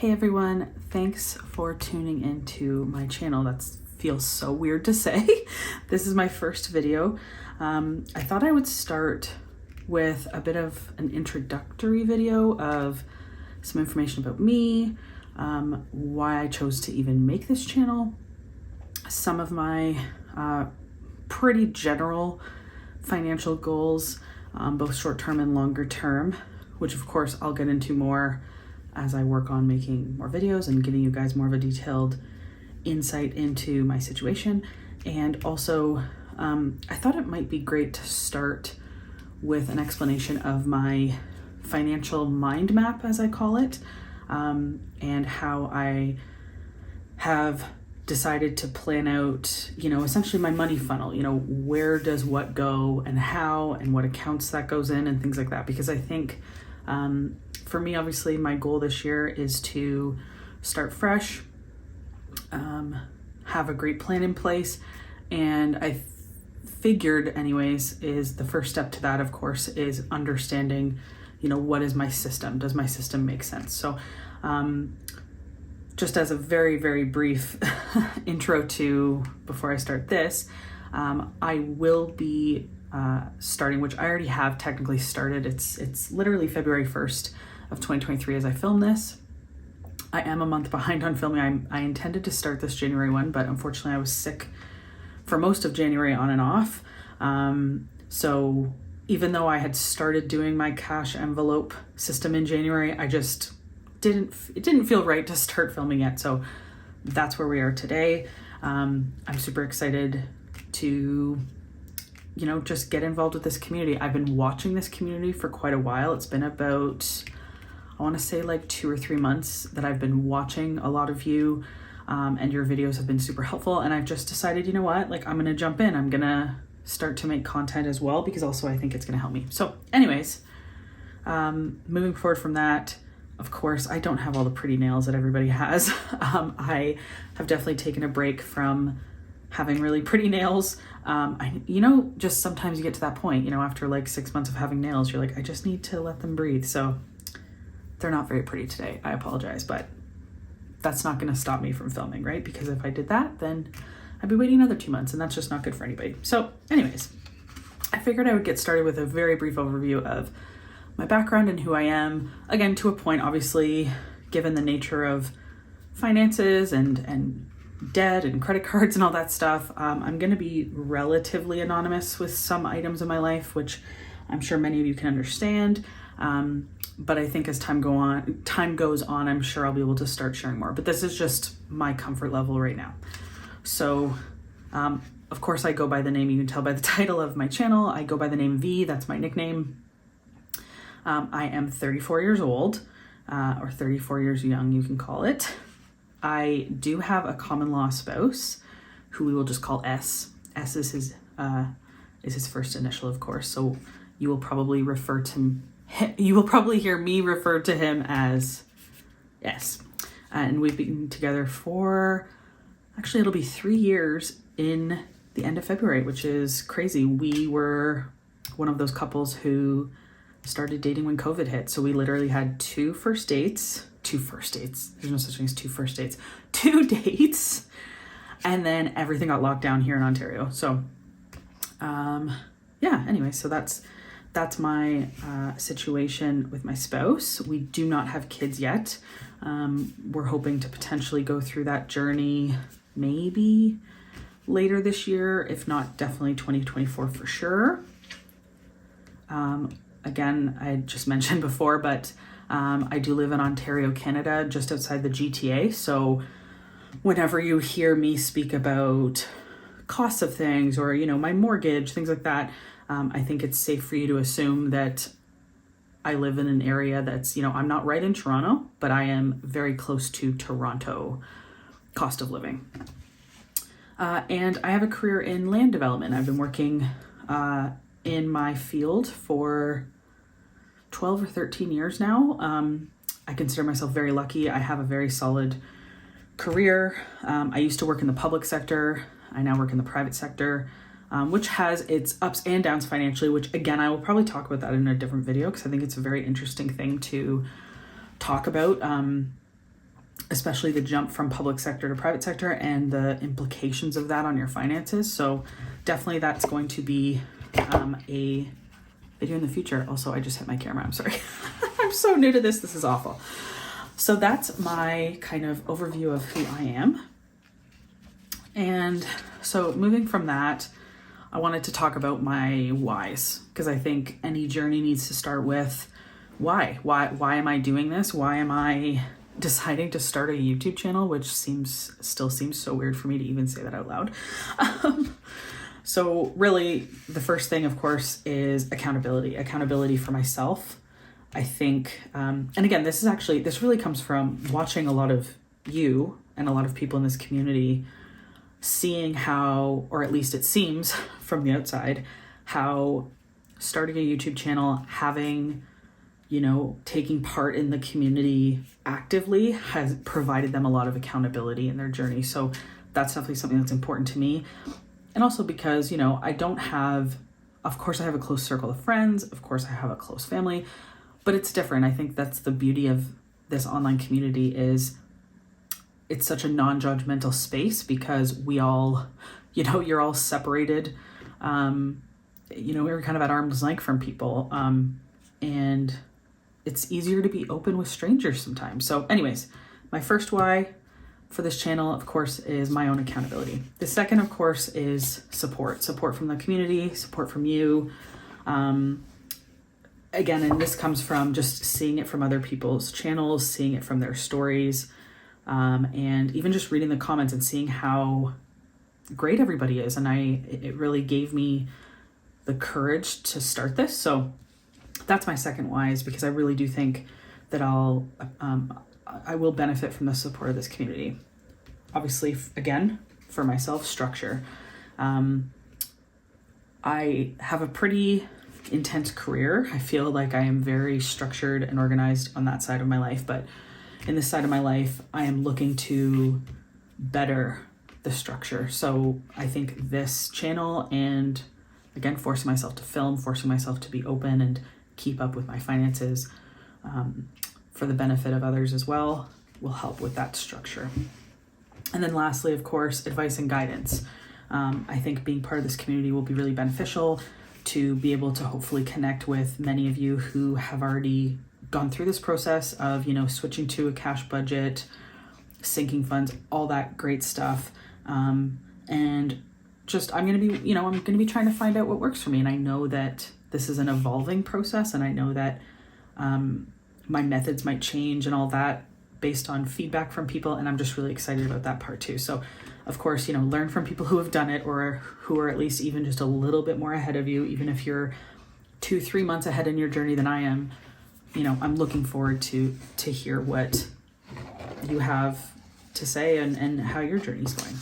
Hey everyone, thanks for tuning into my channel. That feels so weird to say. This is my first video. I thought I would start with a bit of an introductory video of some information about me, why I chose to even make this channel, some of my pretty general financial goals, both short-term and longer term, which of course I'll get into more as I work on making more videos and giving you guys more of a detailed insight into my situation. And also, I thought it might be great to start with an explanation of my financial mind map, as I call it, and how I have decided to plan out, essentially my money funnel, where does what go and how and what accounts that goes in and things like that. Because I think, for me, obviously, my goal this year is to start fresh, have a great plan in place, and I figured anyways is the first step to that, of course, is understanding, what is my system? Does my system make sense? So just as a very, very brief intro to before I start this, I will be starting, which I already have technically started. It's literally February 1st of 2023 as I film this. I am a month behind on filming. I intended to start this January 1, but unfortunately I was sick for most of January on and off. So even though I had started doing my cash envelope system in January, it didn't feel right to start filming yet. So that's where we are today. I'm super excited to just get involved with this community. I've been watching this community for quite a while. It's been about, I want to say like 2 or 3 months that I've been watching a lot of you, and your videos have been super helpful. And I've just decided, I'm going to jump in. I'm going to start to make content as well, because also I think it's going to help me. So anyways, moving forward from that, of course, I don't have all the pretty nails that everybody has. I have definitely taken a break from having really pretty nails. Just sometimes you get to that point, after like 6 months of having nails, you're like, I just need to let them breathe. So they're not very pretty today. I apologize, but that's not going to stop me from filming, right? Because if I did that, then I'd be waiting another 2 months, and that's just not good for anybody. So anyways, I figured I would get started with a very brief overview of my background and who I am. Again, to a point, obviously, given the nature of finances and debt and credit cards and all that stuff, I'm going to be relatively anonymous with some items in my life, which I'm sure many of you can understand. But I think as time goes on, I'm sure I'll be able to start sharing more. But this is just my comfort level right now. So, of course, I go by the name, you can tell by the title of my channel, I go by the name V. That's my nickname. I am 34 years old, or 34 years young, you can call it. I do have a common law spouse who we will just call S. S is his first initial, of course. So you will probably hear me refer to him as S. And we've been together for, actually it'll be 3 years in the end of February, which is crazy. We were one of those couples who started dating when COVID hit. So we literally had two dates. There's no such thing as two first dates. 2 dates. And then everything got locked down here in Ontario. So, anyway, so that's my situation with my spouse. We do not have kids yet. We're hoping to potentially go through that journey maybe later this year, if not definitely 2024 for sure. Again, I just mentioned before, but I do live in Ontario, Canada, just outside the GTA. So whenever you hear me speak about costs of things or, my mortgage, things like that, I think it's safe for you to assume that I live in an area that's, I'm not right in Toronto, but I am very close to Toronto cost of living. And I have a career in land development. I've been working in my field for 12 or 13 years now. I consider myself very lucky. I have a very solid career. I used to work in the public sector. I now work in the private sector, which has its ups and downs financially, which again, I will probably talk about that in a different video because I think it's a very interesting thing to talk about. especially the jump from public sector to private sector and the implications of that on your finances. So definitely that's going to be a video in the future. Also, I just hit my camera. I'm sorry. I'm so new to this. This is awful. So that's my kind of overview of who I am. And so moving from that, I wanted to talk about my whys, because I think any journey needs to start with why. Why am I doing this? Why am I deciding to start a YouTube channel, which still seems so weird for me to even say that out loud. So really the first thing, of course, is accountability for myself. I think, and again, this really comes from watching a lot of you and a lot of people in this community, seeing how, or at least it seems from the outside, how starting a YouTube channel, having, taking part in the community actively has provided them a lot of accountability in their journey. So that's definitely something that's important to me. And also because, I don't have, of course I have a close circle of friends, of course I have a close family, but it's different. I think that's the beauty of this online community is it's such a non-judgmental space because we all, you're all separated. We're kind of at arm's length from people. And it's easier to be open with strangers sometimes. So anyways, my first why for this channel, of course, is my own accountability. The second, of course, is support from the community, support from you. Again, and this comes from just seeing it from other people's channels, seeing it from their stories, and even just reading the comments and seeing how great everybody is. And it really gave me the courage to start this. So that's my second why, is because I really do think that I will benefit from the support of this community. Obviously, again, for myself, structure. I have a pretty intense career. I feel like I am very structured and organized on that side of my life, but in this side of my life, I am looking to better the structure. So I think this channel and, again, forcing myself to film, forcing myself to be open and keep up with my finances for the benefit of others as well will help with that structure. And then lastly, of course, advice and guidance. I think being part of this community will be really beneficial to be able to hopefully connect with many of you who have already gone through this process of, switching to a cash budget, sinking funds, all that great stuff. And just, I'm going to be trying to find out what works for me. And I know that this is an evolving process, and I know that my methods might change and all that based on feedback from people, and I'm just really excited about that part too. So, of course, learn from people who have done it or who are at least even just a little bit more ahead of you, even if you're 2-3 months ahead in your journey than I am. I'm looking forward to hear what you have to say and how your journey's going.